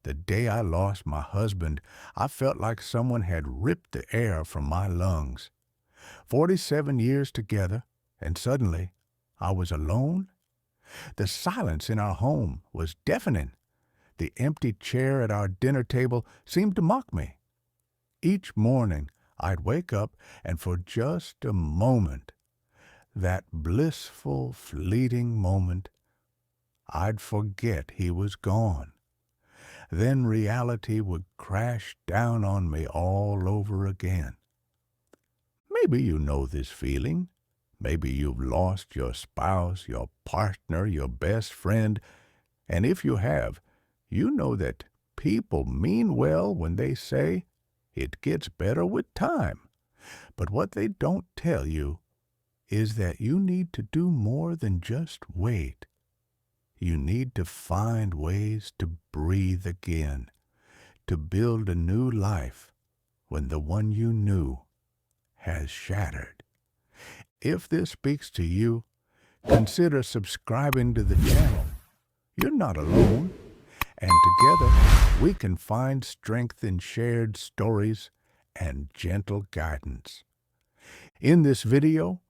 The day I lost my husband, I felt like someone had ripped the air from my lungs. 47 years together, and suddenly I was alone. The silence in our home was deafening. The empty chair at our dinner table seemed to mock me. Each morning I'd wake up, and for just a moment, that blissful, fleeting moment, I'd forget he was gone. Then reality would crash down on me all over again. Maybe you know this feeling. Maybe you've lost your spouse, your partner, your best friend, and if you have, you know that people mean well when they say it gets better with time. But what they don't tell you is that you need to do more than just wait. You need to find ways to breathe again, to build a new life when the one you knew has shattered. If this speaks to you, consider subscribing to the channel. You're not alone, and together we can find strength in shared stories and gentle guidance. In this video,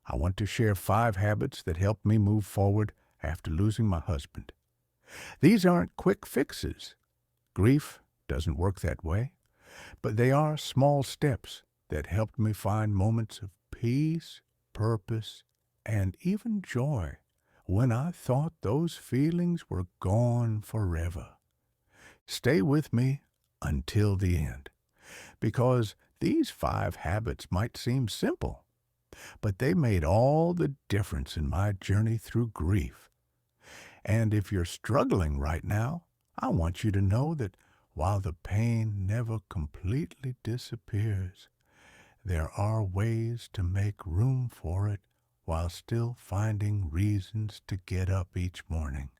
I want to share 5 habits that helped me move forward after losing my husband. These aren't quick fixes. Grief doesn't work that way, but they are small steps that helped me find moments of peace, purpose, and even joy when I thought those feelings were gone forever. Stay with me until the end, because these 5 habits might seem simple, but they made all the difference in my journey through grief. And if you're struggling right now, I want you to know that while the pain never completely disappears, there are ways to make room for it while still finding reasons to get up each morning.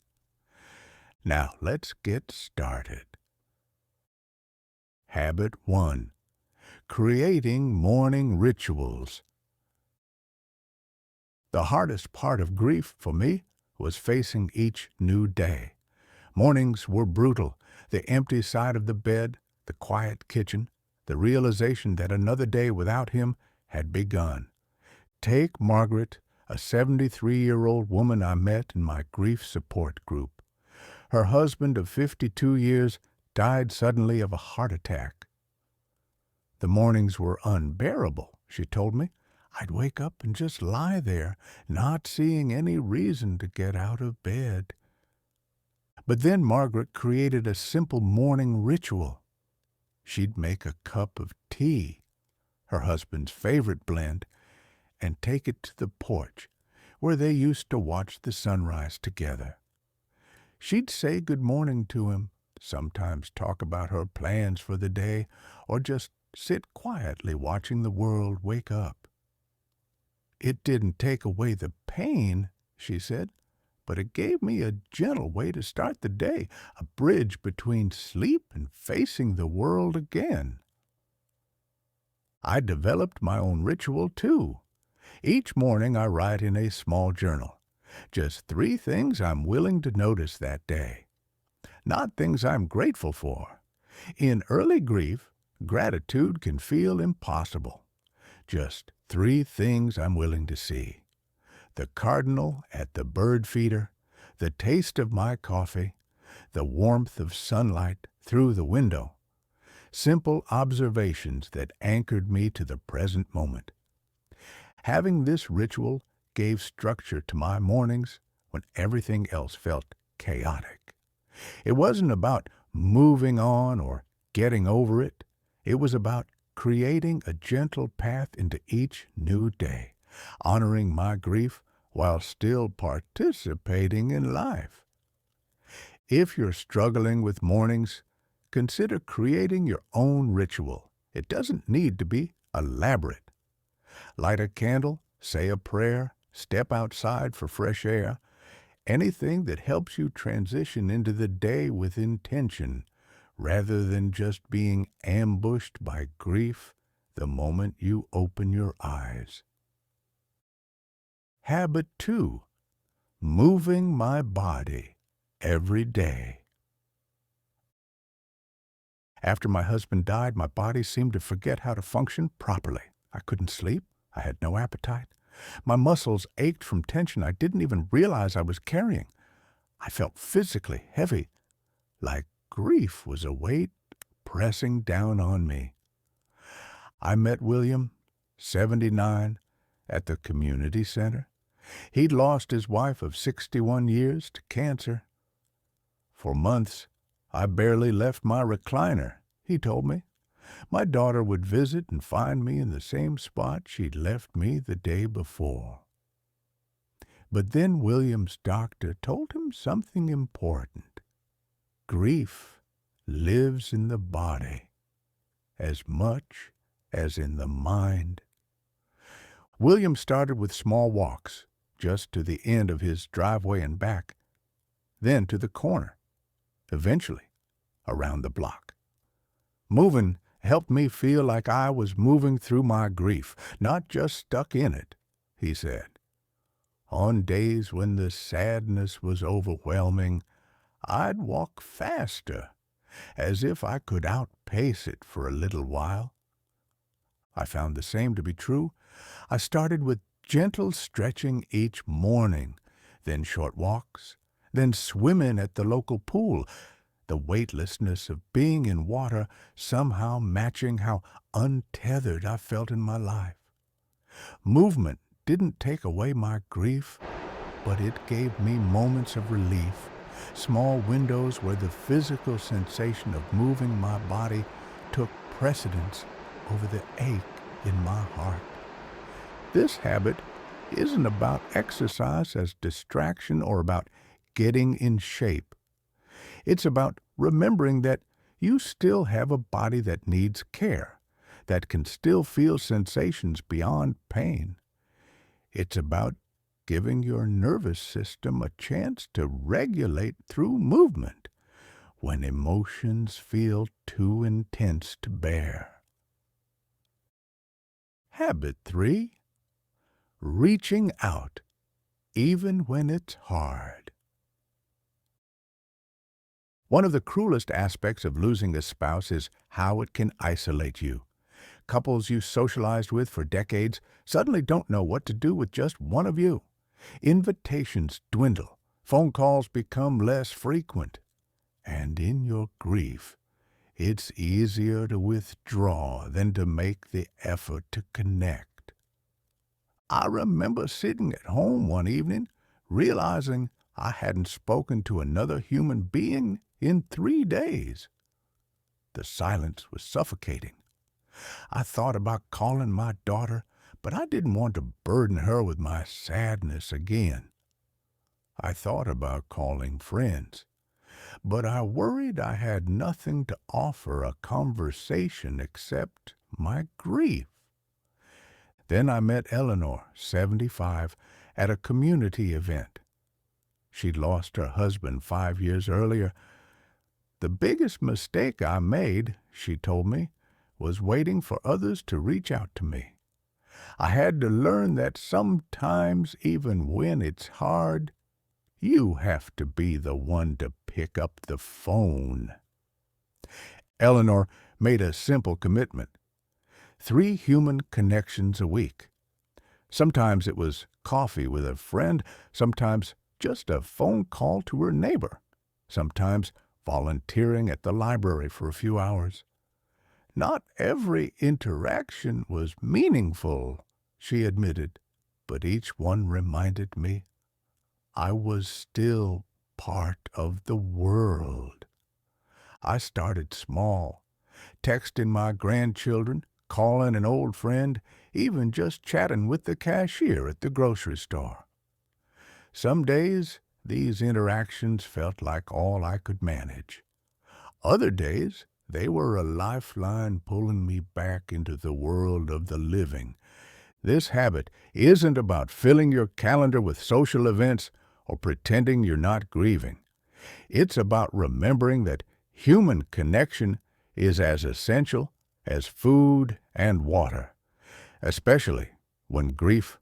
Now, let's get started. Habit 1. Creating morning rituals. The hardest part of grief for me was facing each new day. Mornings were brutal. The empty side of the bed, the quiet kitchen, the realization that another day without him had begun. Take Margaret, a 73-year-old woman I met in my grief support group. Her husband of 52 years died suddenly of a heart attack. The mornings were unbearable, she told me. I'd wake up and just lie there, not seeing any reason to get out of bed. But then Margaret created a simple morning ritual. She'd make a cup of tea, her husband's favorite blend, and take it to the porch, where they used to watch the sunrise together. She'd say good morning to him, sometimes talk about her plans for the day, or just sit quietly watching the world wake up. It didn't take away the pain, she said, but it gave me a gentle way to start the day, a bridge between sleep and facing the world again. I developed my own ritual, too. Each morning I write in a small journal. Just 3 things I'm willing to notice that day. Not things I'm grateful for. In early grief, gratitude can feel impossible. Just 3 things I'm willing to see. The cardinal at the bird feeder, the taste of my coffee, the warmth of sunlight through the window. Simple observations that anchored me to the present moment. Having this ritual gave structure to my mornings when everything else felt chaotic. It wasn't about moving on or getting over it. It was about creating a gentle path into each new day, honoring my grief while still participating in life. If you're struggling with mornings, consider creating your own ritual. It doesn't need to be elaborate. Light a candle, say a prayer, step outside for fresh air. Anything that helps you transition into the day with intention, rather than just being ambushed by grief the moment you open your eyes. Habit 2. Moving my body every day. After my husband died, my body seemed to forget how to function properly. I couldn't sleep. I had no appetite. My muscles ached from tension I didn't even realize I was carrying. I felt physically heavy, like grief was a weight pressing down on me. I met William, 79, at the community center. He'd lost his wife of 61 years to cancer. For months, I barely left my recliner, he told me. My daughter would visit and find me in the same spot she'd left me the day before. But then William's doctor told him something important. Grief lives in the body as much as in the mind. William started with small walks, just to the end of his driveway and back, then to the corner, eventually around the block. Moving helped me feel like I was moving through my grief, not just stuck in it, he said. On days when the sadness was overwhelming, I'd walk faster, as if I could outpace it for a little while. I found the same to be true. I started with gentle stretching each morning, then short walks, then swimming at the local pool, the weightlessness of being in water somehow matching how untethered I felt in my life. Movement didn't take away my grief, but it gave me moments of relief, small windows where the physical sensation of moving my body took precedence over the ache in my heart. This habit isn't about exercise as distraction or about getting in shape. It's about remembering that you still have a body that needs care, that can still feel sensations beyond pain. It's about giving your nervous system a chance to regulate through movement when emotions feel too intense to bear. Habit 3. Reaching out, even when it's hard. One of the cruelest aspects of losing a spouse is how it can isolate you. Couples you socialized with for decades suddenly don't know what to do with just one of you. Invitations dwindle, phone calls become less frequent, and in your grief, it's easier to withdraw than to make the effort to connect. I remember sitting at home one evening, realizing I hadn't spoken to another human being in 3 days. The silence was suffocating. I thought about calling my daughter, but I didn't want to burden her with my sadness again. I thought about calling friends, but I worried I had nothing to offer a conversation except my grief. Then I met Eleanor, 75, at a community event. She'd lost her husband 5 years earlier. The biggest mistake I made, she told me, was waiting for others to reach out to me. I had to learn that sometimes, even when it's hard, you have to be the one to pick up the phone. Eleanor made a simple commitment: 3 human connections a week. Sometimes it was coffee with a friend, sometimes just a phone call to her neighbor, sometimes volunteering at the library for a few hours. Not every interaction was meaningful, she admitted, but each one reminded me I was still part of the world. I started small, texting my grandchildren, calling an old friend, even just chatting with the cashier at the grocery store. Some days, these interactions felt like all I could manage. Other days, they were a lifeline pulling me back into the world of the living. This habit isn't about filling your calendar with social events or pretending you're not grieving. It's about remembering that human connection is as essential as food and water, especially when grief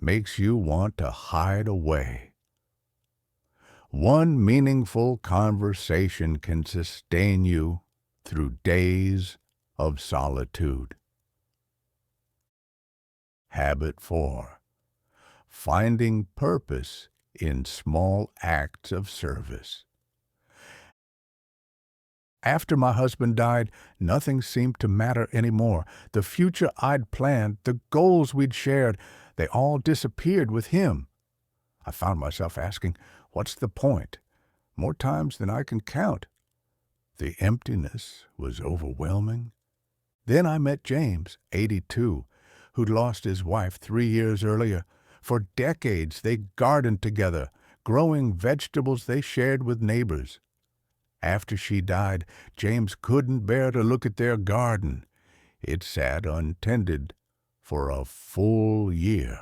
makes you want to hide away. One meaningful conversation can sustain you through days of solitude. Habit 4. Finding purpose in small acts of service. After my husband died, nothing seemed to matter anymore. The future I'd planned, the goals we'd shared, they all disappeared with him. I found myself asking, what's the point? More times than I can count. The emptiness was overwhelming. Then I met James, 82, who'd lost his wife 3 years earlier. For decades they gardened together, growing vegetables they shared with neighbors. After she died, James couldn't bear to look at their garden. It sat untended for a full year.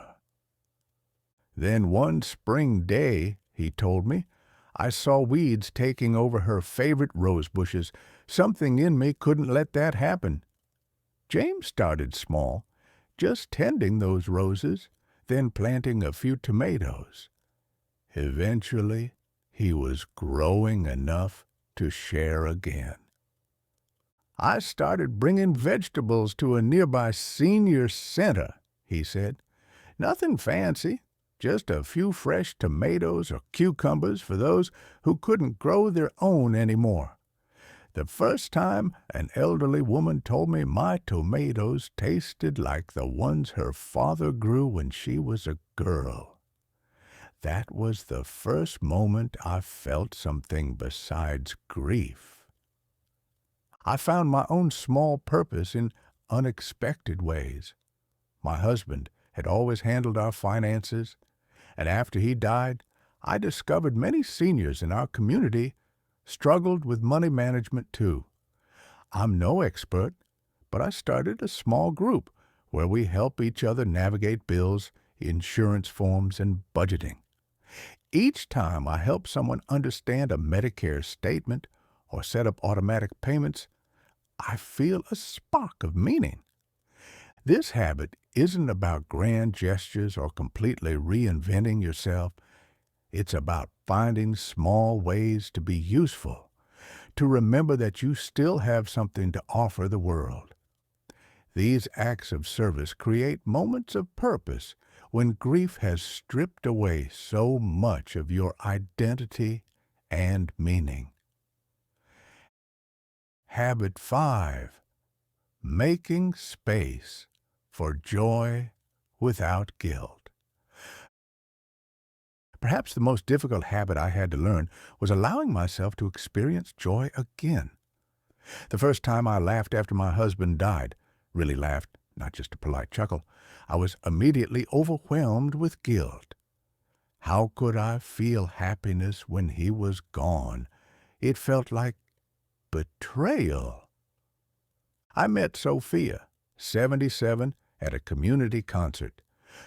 Then one spring day, he told me, I saw weeds taking over her favorite rose bushes. Something in me couldn't let that happen. James started small, just tending those roses, then planting a few tomatoes. Eventually, he was growing enough to share again. I started bringing vegetables to a nearby senior center, he said. Nothing fancy, just a few fresh tomatoes or cucumbers for those who couldn't grow their own anymore. The first time an elderly woman told me my tomatoes tasted like the ones her father grew when she was a girl. That was the first moment I felt something besides grief. I found my own small purpose in unexpected ways. My husband had always handled our finances, and after he died, I discovered many seniors in our community struggled with money management too. I'm no expert, but I started a small group where we help each other navigate bills, insurance forms, and budgeting. Each time I help someone understand a Medicare statement or set up automatic payments, I feel a spark of meaning. This habit isn't about grand gestures or completely reinventing yourself. It's about finding small ways to be useful, to remember that you still have something to offer the world. These acts of service create moments of purpose when grief has stripped away so much of your identity and meaning. Habit 5. Making space for joy without guilt. Perhaps the most difficult habit I had to learn was allowing myself to experience joy again. The first time I laughed after my husband died, really laughed, not just a polite chuckle, I was immediately overwhelmed with guilt. How could I feel happiness when he was gone? It felt like betrayal. I met Sophia, 77, at a community concert.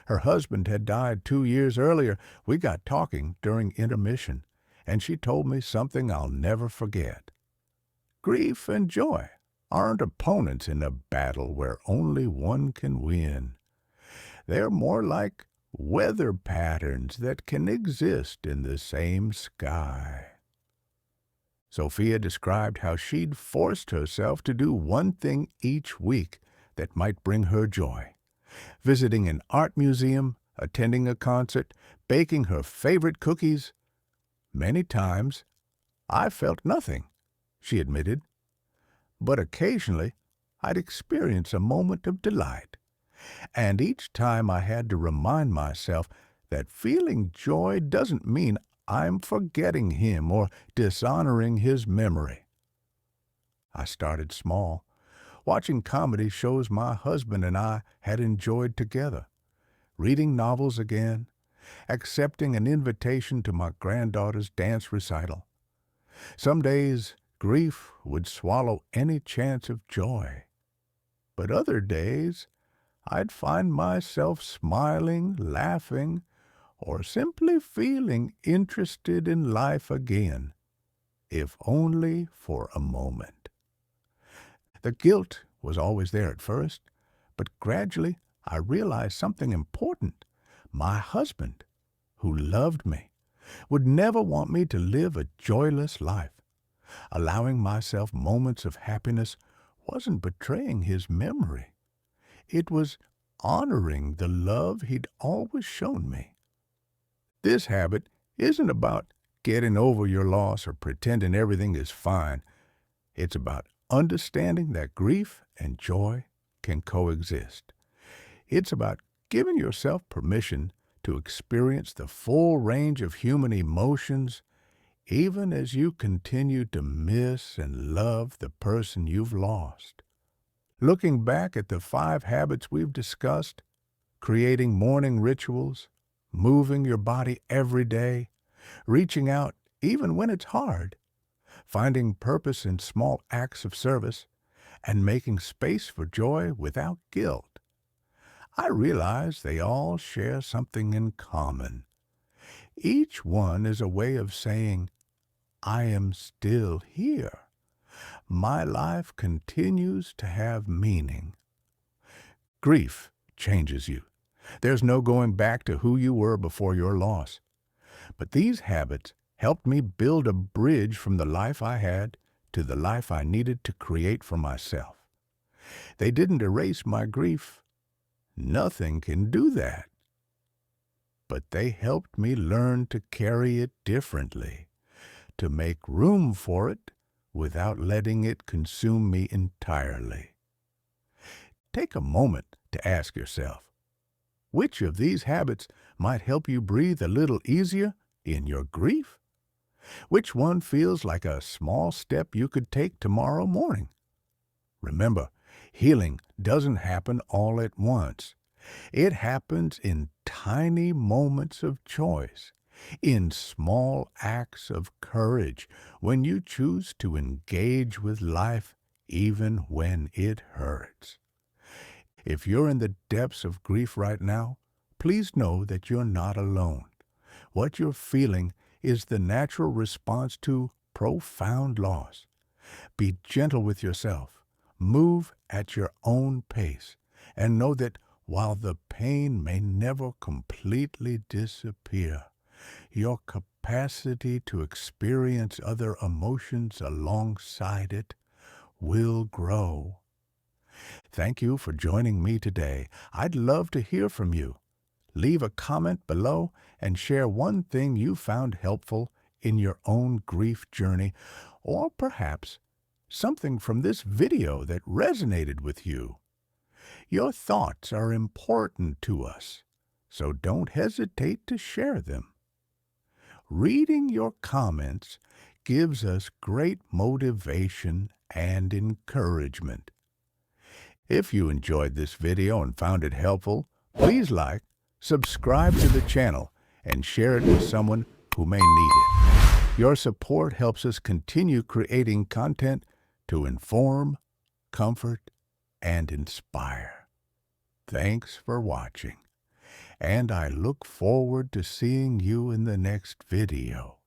Her husband had died 2 years earlier. We got talking during intermission, and she told me something I'll never forget. Grief and joy aren't opponents in a battle where only one can win. They're more like weather patterns that can exist in the same sky. Sophia described how she'd forced herself to do one thing each week that might bring her joy. Visiting an art museum, attending a concert, baking her favorite cookies. Many times, I felt nothing, she admitted. But occasionally, I'd experience a moment of delight. And each time I had to remind myself that feeling joy doesn't mean I'm forgetting him or dishonoring his memory. I started small, watching comedy shows my husband and I had enjoyed together, reading novels again, accepting an invitation to my granddaughter's dance recital. Some days, grief would swallow any chance of joy. But other days, I'd find myself smiling, laughing, or simply feeling interested in life again, if only for a moment. The guilt was always there at first, but gradually I realized something important. My husband, who loved me, would never want me to live a joyless life. Allowing myself moments of happiness wasn't betraying his memory. It was honoring the love he'd always shown me. This habit isn't about getting over your loss or pretending everything is fine. It's about understanding that grief and joy can coexist. It's about giving yourself permission to experience the full range of human emotions, even as you continue to miss and love the person you've lost. Looking back at the 5 habits we've discussed, creating morning rituals, moving your body every day, reaching out even when it's hard, finding purpose in small acts of service, and making space for joy without guilt, I realize they all share something in common. Each one is a way of saying, I am still here. My life continues to have meaning. Grief changes you. There's no going back to who you were before your loss. But these habits helped me build a bridge from the life I had to the life I needed to create for myself. They didn't erase my grief. Nothing can do that. But they helped me learn to carry it differently, to make room for it without letting it consume me entirely. Take a moment to ask yourself, which of these habits might help you breathe a little easier in your grief? Which one feels like a small step you could take tomorrow morning? Remember, healing doesn't happen all at once. It happens in tiny moments of choice, in small acts of courage, when you choose to engage with life even when it hurts. If you're in the depths of grief right now, please know that you're not alone. What you're feeling is the natural response to profound loss. Be gentle with yourself. Move at your own pace, and know that while the pain may never completely disappear, your capacity to experience other emotions alongside it will grow. Thank you for joining me today. I'd love to hear from you. Leave a comment below and share one thing you found helpful in your own grief journey, or perhaps something from this video that resonated with you. Your thoughts are important to us, so don't hesitate to share them. Reading your comments gives us great motivation and encouragement. If you enjoyed this video and found it helpful, please like, subscribe to the channel, and share it with someone who may need it. Your support helps us continue creating content to inform, comfort, and inspire. Thanks for watching, and I look forward to seeing you in the next video.